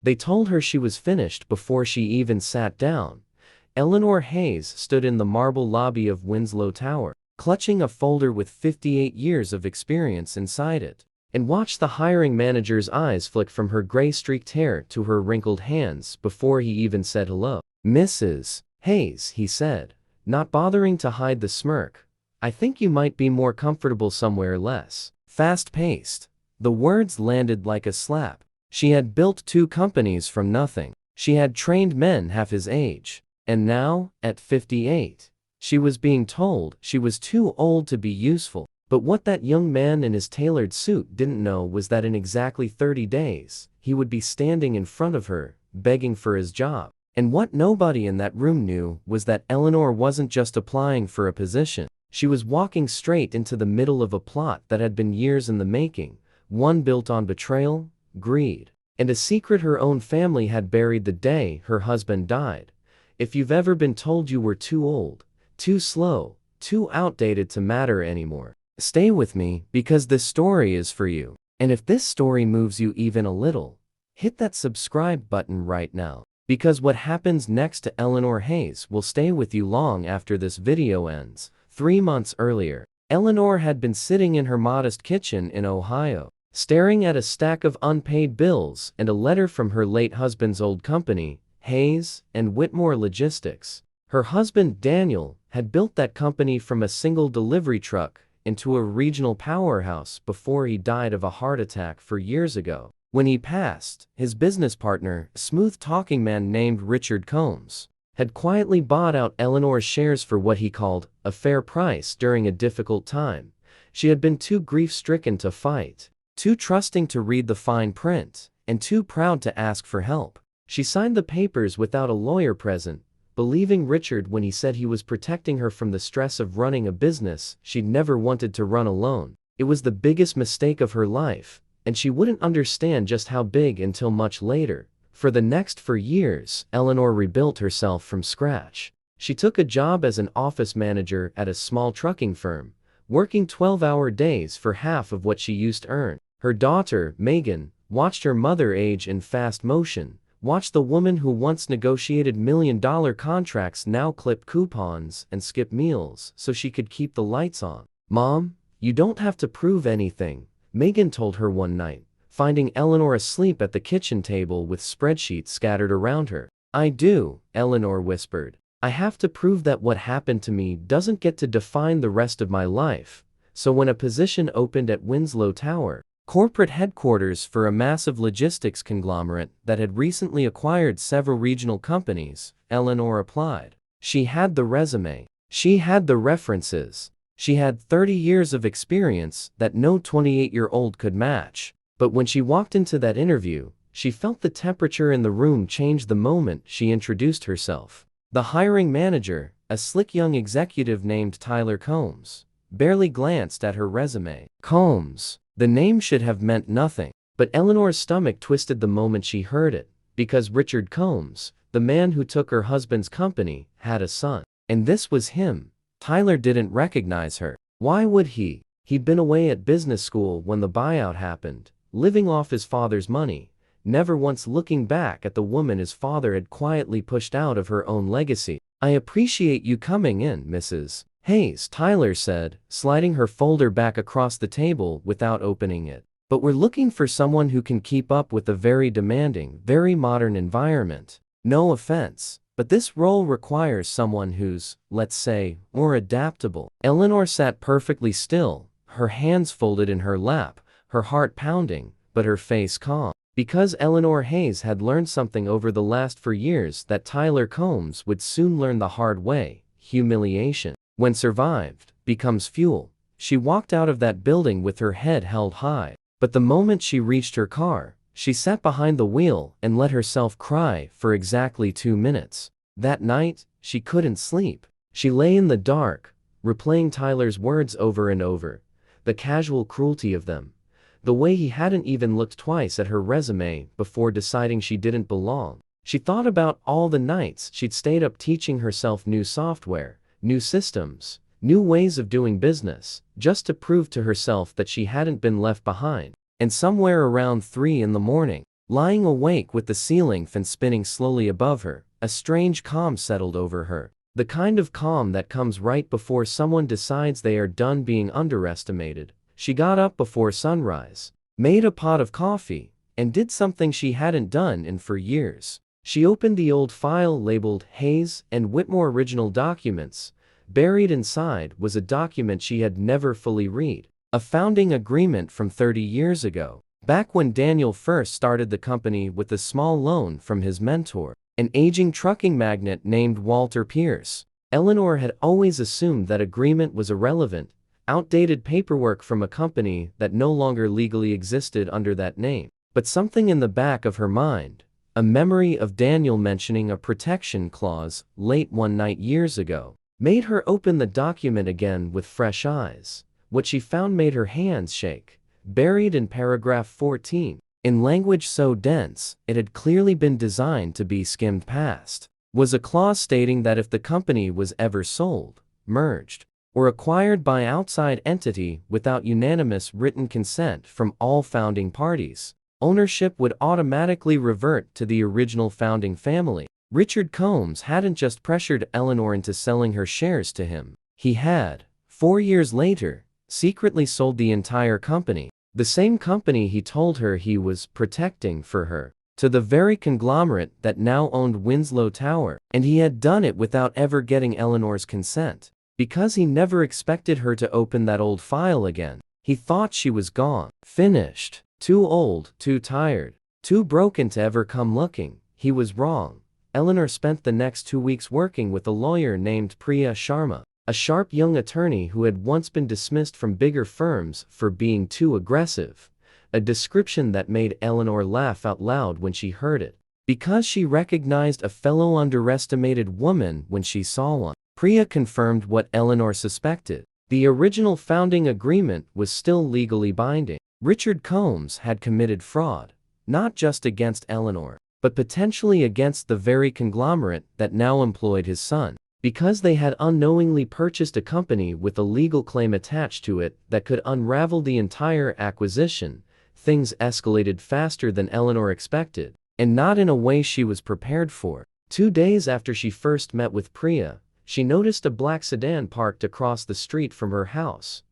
They told her she was finished before she even sat down. Eleanor Hayes stood in the marble lobby of Winslow Tower, clutching a folder with 58 years of experience inside it, and watched the hiring manager's eyes flick from her gray-streaked hair to her wrinkled hands before he even said hello. "Mrs. Hayes," he said, not bothering to hide the smirk, "I think you might be more comfortable somewhere less fast-paced." The words landed like a slap. She had built 2 companies from nothing. She had trained men half his age. And now, at 58, she was being told she was too old to be useful. But what that young man in his tailored suit didn't know was that in exactly 30 days, he would be standing in front of her, begging for his job. And what nobody in that room knew was that Eleanor wasn't just applying for a position. She was walking straight into the middle of a plot that had been years in the making, one built on betrayal, greed, and a secret her own family had buried the day her husband died. If you've ever been told you were too old, too slow, too outdated to matter anymore, stay with me, because this story is for you. And if this story moves you even a little, hit that subscribe button right now, because what happens next to Eleanor Hayes will stay with you long after this video ends. 3 months earlier, Eleanor had been sitting in her modest kitchen in Ohio, staring at a stack of unpaid bills and a letter from her late husband's old company, Hayes and Whitmore Logistics. Her husband, Daniel, had built that company from a single delivery truck into a regional powerhouse before he died of a heart attack 4 years ago. When he passed, his business partner, a smooth-talking man named Richard Combs, had quietly bought out Eleanor's shares for what he called a fair price during a difficult time. She had been too grief-stricken to fight, too trusting to read the fine print, and too proud to ask for help. She signed the papers without a lawyer present, believing Richard when he said he was protecting her from the stress of running a business she'd never wanted to run alone. It was the biggest mistake of her life, and she wouldn't understand just how big until much later. For the next 4 years, Eleanor rebuilt herself from scratch. She took a job as an office manager at a small trucking firm, working 12-hour days for half of what she used to earn. Her daughter, Megan, watched her mother age in fast motion, watched the woman who once negotiated million-dollar contracts now clip coupons and skip meals so she could keep the lights on. "Mom, you don't have to prove anything," Megan told her one night, finding Eleanor asleep at the kitchen table with spreadsheets scattered around her. "I do," Eleanor whispered. "I have to prove that what happened to me doesn't get to define the rest of my life." So when a position opened at Winslow Tower, corporate headquarters for a massive logistics conglomerate that had recently acquired several regional companies, Eleanor applied. She had the resume. She had the references. She had 30 years of experience that no 28-year-old could match. But when she walked into that interview, she felt the temperature in the room change the moment she introduced herself. The hiring manager, a slick young executive named Tyler Combs, barely glanced at her resume. Combs. The name should have meant nothing, but Eleanor's stomach twisted the moment she heard it, because Richard Combs, the man who took her husband's company, had a son. And this was him. Tyler didn't recognize her. Why would he? He'd been away at business school when the buyout happened, living off his father's money, never once looking back at the woman his father had quietly pushed out of her own legacy. "I appreciate you coming in, Mrs. Hayes," Tyler said, sliding her folder back across the table without opening it. "But we're looking for someone who can keep up with a very demanding, very modern environment. No offense, but this role requires someone who's, let's say, more adaptable." Eleanor sat perfectly still, her hands folded in her lap, her heart pounding, but her face calm. Because Eleanor Hayes had learned something over the last 4 years that Tyler Combs would soon learn the hard way: humiliation, when survived, becomes fuel. She walked out of that building with her head held high. But the moment she reached her car, she sat behind the wheel and let herself cry for exactly 2 minutes. That night, she couldn't sleep. She lay in the dark, replaying Tyler's words over and over, the casual cruelty of them, the way he hadn't even looked twice at her resume before deciding she didn't belong. She thought about all the nights she'd stayed up teaching herself new software, new systems, new ways of doing business, just to prove to herself that she hadn't been left behind. And somewhere around 3 in the morning, Lying awake with the ceiling fan spinning slowly above her, a strange calm settled over her. The kind of calm that comes right before someone decides they are done being underestimated. She got up before sunrise, made a pot of coffee, and did something she hadn't done in for years. She opened the old file labeled Hayes and Whitmore Original Documents. Buried inside was a document she had never fully read, a founding agreement from 30 years ago, back when Daniel first started the company with a small loan from his mentor, an aging trucking magnate named Walter Pierce. Eleanor had always assumed that agreement was irrelevant, outdated paperwork from a company that no longer legally existed under that name. But something in the back of her mind, a memory of Daniel mentioning a protection clause late one night years ago, made her open the document again with fresh eyes. What she found made her hands shake. Buried in paragraph 14, in language so dense it had clearly been designed to be skimmed past, was a clause stating that if the company was ever sold, merged, or acquired by an outside entity without unanimous written consent from all founding parties, ownership would automatically revert to the original founding family. Richard Combs hadn't just pressured Eleanor into selling her shares to him. He had, 4 years later, secretly sold the entire company, the same company he told her he was protecting for her, to the very conglomerate that now owned Winslow Tower, and he had done it without ever getting Eleanor's consent. Because he never expected her to open that old file again. He thought she was gone, finished, too old, too tired, too broken to ever come looking. He was wrong. Eleanor spent the next 2 weeks working with a lawyer named Priya Sharma, a sharp young attorney who had once been dismissed from bigger firms for being too aggressive, a description that made Eleanor laugh out loud when she heard it, because she recognized a fellow underestimated woman when she saw one. Priya confirmed what Eleanor suspected. The original founding agreement was still legally binding. Richard Combs had committed fraud, not just against Eleanor, but potentially against the very conglomerate that now employed his son. Because they had unknowingly purchased a company with a legal claim attached to it that could unravel the entire acquisition, things escalated faster than Eleanor expected, and not in a way she was prepared for. 2 days after she first met with Priya, she noticed a black sedan parked across the street from her house,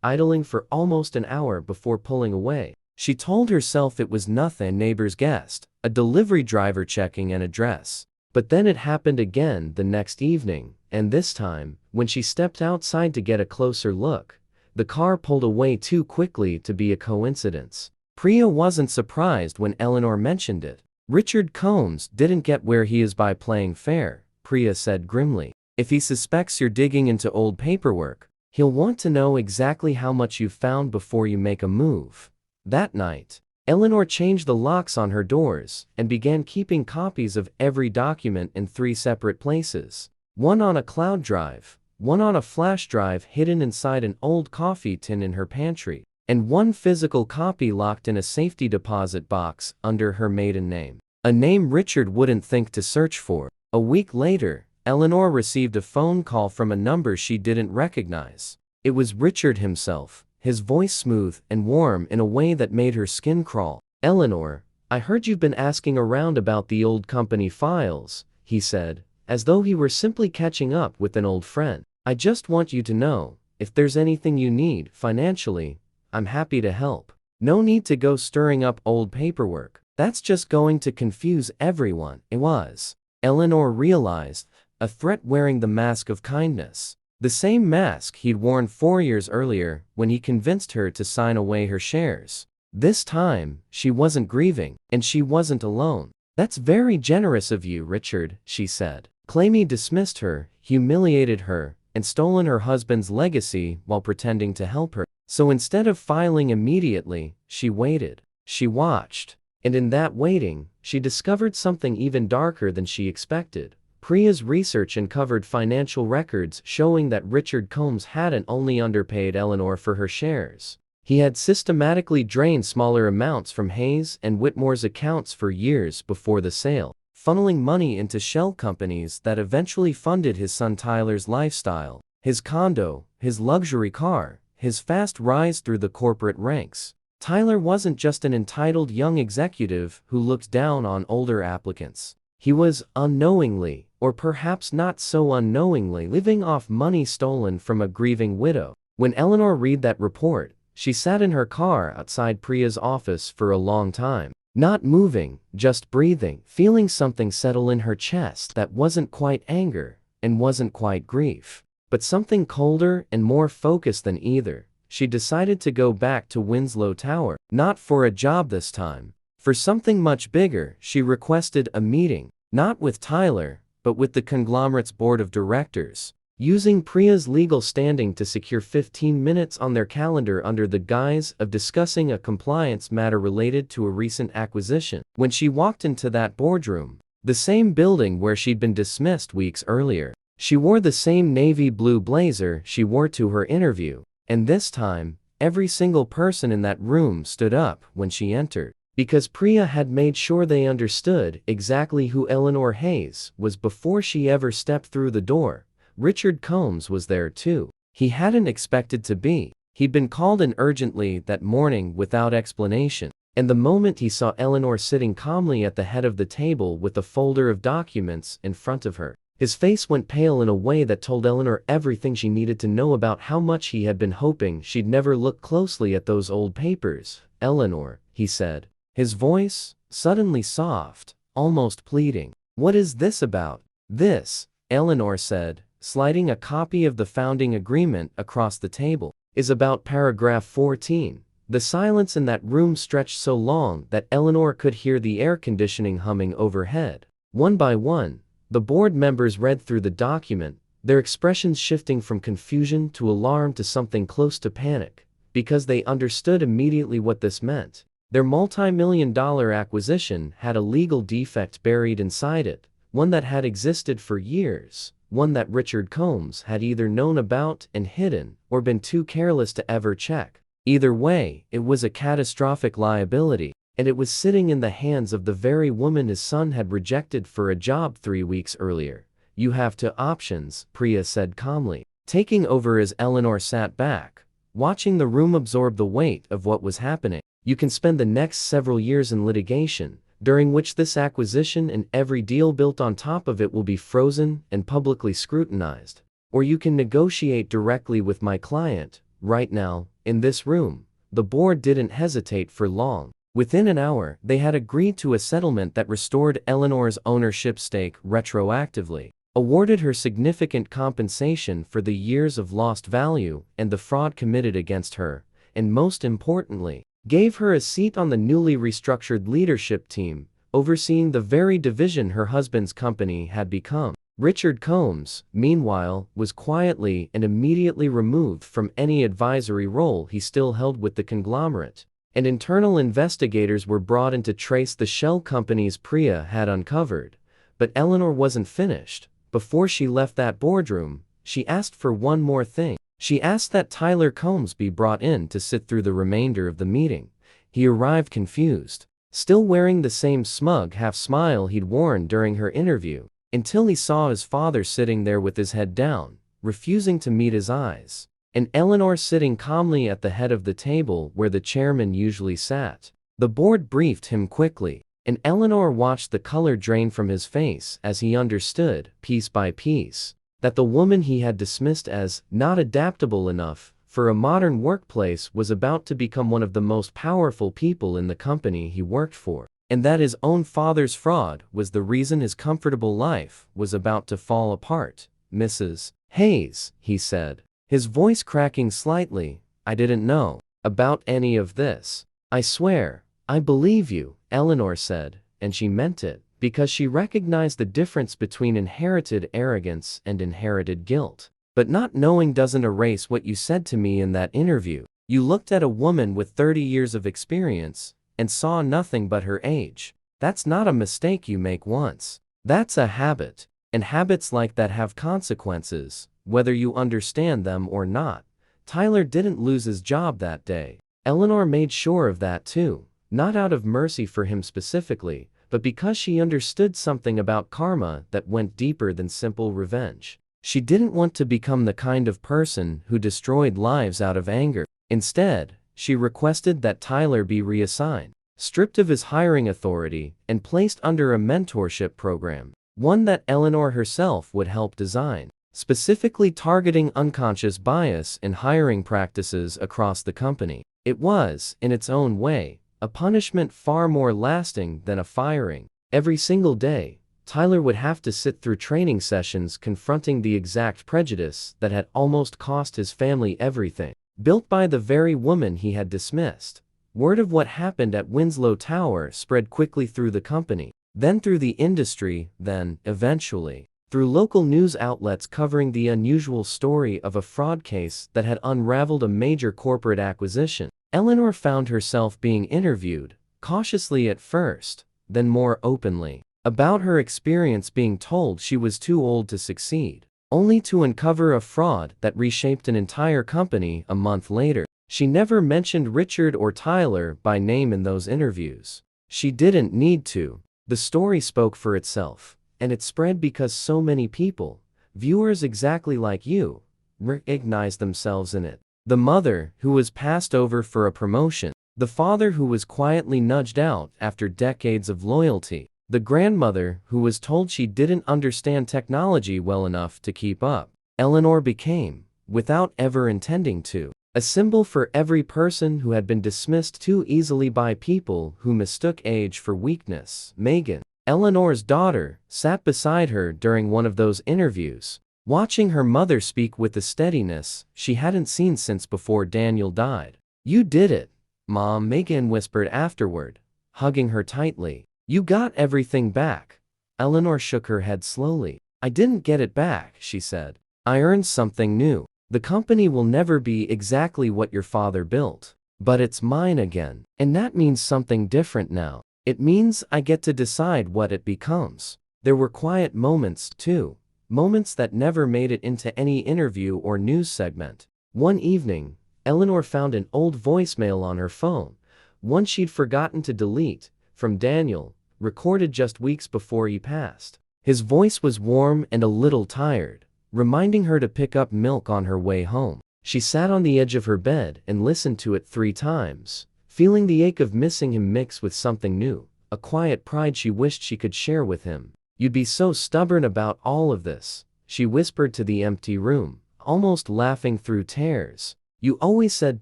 idling for almost an hour before pulling away. She told herself it was nothing, a neighbor's guest, a delivery driver checking an address. But then it happened again the next evening, and this time, when she stepped outside to get a closer look, the car pulled away too quickly to be a coincidence. Priya wasn't surprised when Eleanor mentioned it. Richard Combs didn't get where he is by playing fair, Priya said grimly. If he suspects you're digging into old paperwork, he'll want to know exactly how much you've found before you make a move. That night, Eleanor changed the locks on her doors and began keeping copies of every document in 3 separate places. One on a cloud drive, one on a flash drive hidden inside an old coffee tin in her pantry, and one physical copy locked in a safety deposit box under her maiden name. A name Richard wouldn't think to search for. A week later, Eleanor received a phone call from a number she didn't recognize. It was Richard himself, his voice smooth and warm in a way that made her skin crawl. "Eleanor, I heard you've been asking around about the old company files," he said, as though he were simply catching up with an old friend. "I just want you to know, if there's anything you need financially, I'm happy to help. No need to go stirring up old paperwork. That's just going to confuse everyone." It was, Eleanor realized, a threat wearing the mask of kindness. The same mask he'd worn 4 years earlier when he convinced her to sign away her shares. This time, she wasn't grieving, and she wasn't alone. "That's very generous of you, Richard," she said. Claiming dismissed her, humiliated her, and stolen her husband's legacy while pretending to help her. So instead of filing immediately, she waited. She watched. And in that waiting, she discovered something even darker than she expected. Priya's research uncovered financial records showing that Richard Combs hadn't only underpaid Eleanor for her shares. He had systematically drained smaller amounts from Hayes and Whitmore's accounts for years before the sale, funneling money into shell companies that eventually funded his son Tyler's lifestyle, his condo, his luxury car, his fast rise through the corporate ranks. Tyler wasn't just an entitled young executive who looked down on older applicants. He was, unknowingly, or perhaps not so unknowingly, living off money stolen from a grieving widow. When Eleanor read that report, she sat in her car outside Priya's office for a long time. Not moving, just breathing, feeling something settle in her chest that wasn't quite anger, and wasn't quite grief, but something colder and more focused than either. She decided to go back to Winslow Tower, not for a job this time. For something much bigger. She requested a meeting, not with Tyler, but with the conglomerate's board of directors, using Priya's legal standing to secure 15 minutes on their calendar under the guise of discussing a compliance matter related to a recent acquisition. When she walked into that boardroom, the same building where she'd been dismissed weeks earlier, she wore the same navy blue blazer she wore to her interview. And this time, every single person in that room stood up when she entered, because Priya had made sure they understood exactly who Eleanor Hayes was before she ever stepped through the door. Richard Combs was there too. He hadn't expected to be. He'd been called in urgently that morning without explanation, and the moment he saw Eleanor sitting calmly at the head of the table with a folder of documents in front of her, his face went pale in a way that told Eleanor everything she needed to know about how much he had been hoping she'd never look closely at those old papers. "Eleanor," he said, his voice suddenly soft, almost pleading. "What is this about?" "This," Eleanor said, sliding a copy of the founding agreement across the table, "is about paragraph 14. The silence in that room stretched so long that Eleanor could hear the air conditioning humming overhead. One by one, the board members read through the document, their expressions shifting from confusion to alarm to something close to panic, because they understood immediately what this meant. Their multi-million-dollar acquisition had a legal defect buried inside it, one that had existed for years, one that Richard Combs had either known about and hidden, or been too careless to ever check. Either way, it was a catastrophic liability, and it was sitting in the hands of the very woman his son had rejected for a job 3 weeks earlier. "You have two options," Priya said calmly, taking over as Eleanor sat back, watching the room absorb the weight of what was happening. "You can spend the next several years in litigation, during which this acquisition and every deal built on top of it will be frozen and publicly scrutinized. Or you can negotiate directly with my client, right now, in this room." The board didn't hesitate for long. Within an hour, they had agreed to a settlement that restored Eleanor's ownership stake retroactively, awarded her significant compensation for the years of lost value and the fraud committed against her, and most importantly, gave her a seat on the newly restructured leadership team, overseeing the very division her husband's company had become. Richard Combs, meanwhile, was quietly and immediately removed from any advisory role he still held with the conglomerate, and internal investigators were brought in to trace the shell companies Priya had uncovered. But Eleanor wasn't finished. Before she left that boardroom, she asked for one more thing. She asked that Tyler Combs be brought in to sit through the remainder of the meeting. He arrived confused, still wearing the same smug half-smile he'd worn during her interview, until he saw his father sitting there with his head down, refusing to meet his eyes, and Eleanor sitting calmly at the head of the table where the chairman usually sat. The board briefed him quickly, and Eleanor watched the color drain from his face as he understood, piece by piece, that the woman he had dismissed as not adaptable enough for a modern workplace was about to become one of the most powerful people in the company he worked for, and that his own father's fraud was the reason his comfortable life was about to fall apart. "Mrs. Hayes," he said, his voice cracking slightly, "I didn't know about any of this." "I swear, I believe you," Eleanor said, and she meant it, because she recognized the difference between inherited arrogance and inherited guilt. "But not knowing doesn't erase what you said to me in that interview. You looked at a woman with 30 years of experience and saw nothing but her age. That's not a mistake you make once. That's a habit, and habits like that have consequences, whether you understand them or not." Tyler didn't lose his job that day. Eleanor made sure of that too, not out of mercy for him specifically, but because she understood something about karma that went deeper than simple revenge. She didn't want to become the kind of person who destroyed lives out of anger. Instead, she requested that Tyler be reassigned, stripped of his hiring authority, and placed under a mentorship program, one that Eleanor herself would help design, specifically targeting unconscious bias in hiring practices across the company. It was, in its own way, a punishment far more lasting than a firing. Every single day, Tyler would have to sit through training sessions confronting the exact prejudice that had almost cost his family everything, built by the very woman he had dismissed. Word of what happened at Winslow Tower spread quickly through the company, then through the industry, then, eventually, through local news outlets covering the unusual story of a fraud case that had unraveled a major corporate acquisition. Eleanor found herself being interviewed, cautiously at first, then more openly, about her experience being told she was too old to succeed, only to uncover a fraud that reshaped an entire company a month later. She never mentioned Richard or Tyler by name in those interviews. She didn't need to. The story spoke for itself, and it spread because so many people, viewers exactly like you, recognized themselves in it. The mother, who was passed over for a promotion. The father, who was quietly nudged out after decades of loyalty. The grandmother, who was told she didn't understand technology well enough to keep up. Eleanor became, without ever intending to, a symbol for every person who had been dismissed too easily by people who mistook age for weakness. Megan, Eleanor's daughter, sat beside her during one of those interviews, watching her mother speak with the steadiness she hadn't seen since before Daniel died. "You did it, Mom," Megan whispered afterward, hugging her tightly. "You got everything back." Eleanor shook her head slowly. "I didn't get it back," she said. "I earned something new. The company will never be exactly what your father built, but it's mine again. And that means something different now. It means I get to decide what it becomes." There were quiet moments, too. Moments that never made it into any interview or news segment. One evening, Eleanor found an old voicemail on her phone, one she'd forgotten to delete, from Daniel, recorded just weeks before he passed. His voice was warm and a little tired, reminding her to pick up milk on her way home. She sat on the edge of her bed and listened to it 3 times, feeling the ache of missing him mix with something new, a quiet pride she wished she could share with him. "You'd be so stubborn about all of this," she whispered to the empty room, almost laughing through tears. "You always said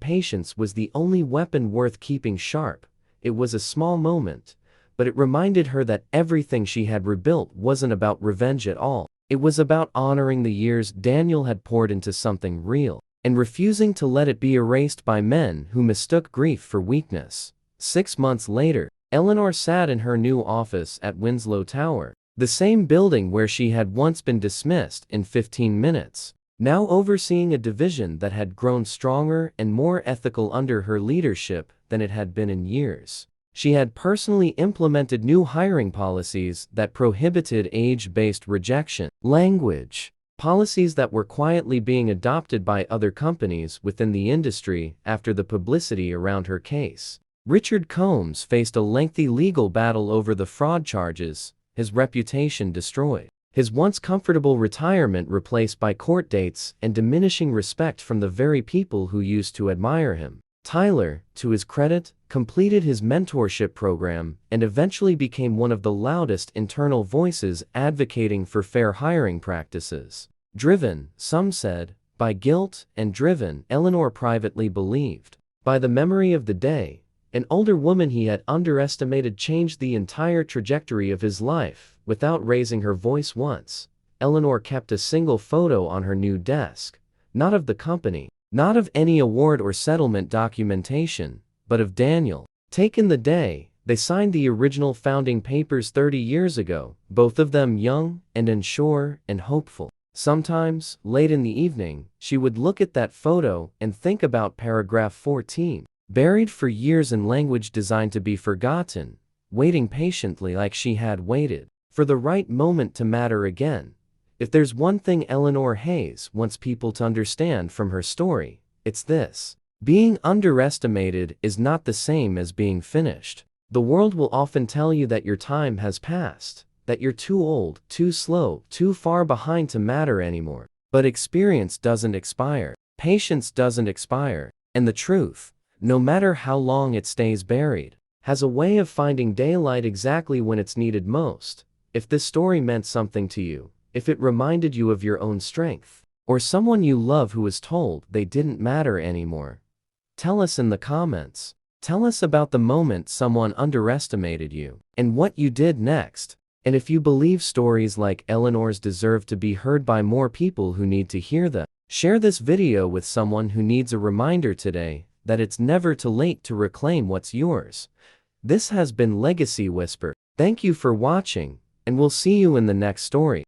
patience was the only weapon worth keeping sharp." It was a small moment, but it reminded her that everything she had rebuilt wasn't about revenge at all. It was about honoring the years Daniel had poured into something real, and refusing to let it be erased by men who mistook grief for weakness. 6 months later, Eleanor sat in her new office at Winslow Tower, the same building where she had once been dismissed in 15 minutes, now overseeing a division that had grown stronger and more ethical under her leadership than it had been in years. She had personally implemented new hiring policies that prohibited age-based rejection language, policies that were quietly being adopted by other companies within the industry after the publicity around her case. Richard Combs faced a lengthy legal battle over the fraud charges, his reputation destroyed, his once comfortable retirement replaced by court dates and diminishing respect from the very people who used to admire him. Tyler, to his credit, completed his mentorship program and eventually became one of the loudest internal voices advocating for fair hiring practices. Driven, some said, by guilt, and driven, Eleanor privately believed, by the memory of the day an older woman he had underestimated changed the entire trajectory of his life. Without raising her voice once, Eleanor kept a single photo on her new desk, not of the company, not of any award or settlement documentation, but of Daniel. Taken the day they signed the original founding papers 30 years ago, both of them young and unsure and hopeful. Sometimes, late in the evening, she would look at that photo and think about paragraph 14, buried for years in language designed to be forgotten, waiting patiently like she had waited for the right moment to matter again. If there's one thing Eleanor Hayes wants people to understand from her story, it's this: being underestimated is not the same as being finished. The world will often tell you that your time has passed, that you're too old, too slow, too far behind to matter anymore. But experience doesn't expire, patience doesn't expire, and the truth, no matter how long it stays buried, has a way of finding daylight exactly when it's needed most. If this story meant something to you, if it reminded you of your own strength, or someone you love who was told they didn't matter anymore, tell us in the comments. Tell us about the moment someone underestimated you, and what you did next. And if you believe stories like Eleanor's deserve to be heard by more people who need to hear them, share this video with someone who needs a reminder today that it's never too late to reclaim what's yours. This has been Legacy Whisper. Thank you for watching, and we'll see you in the next story.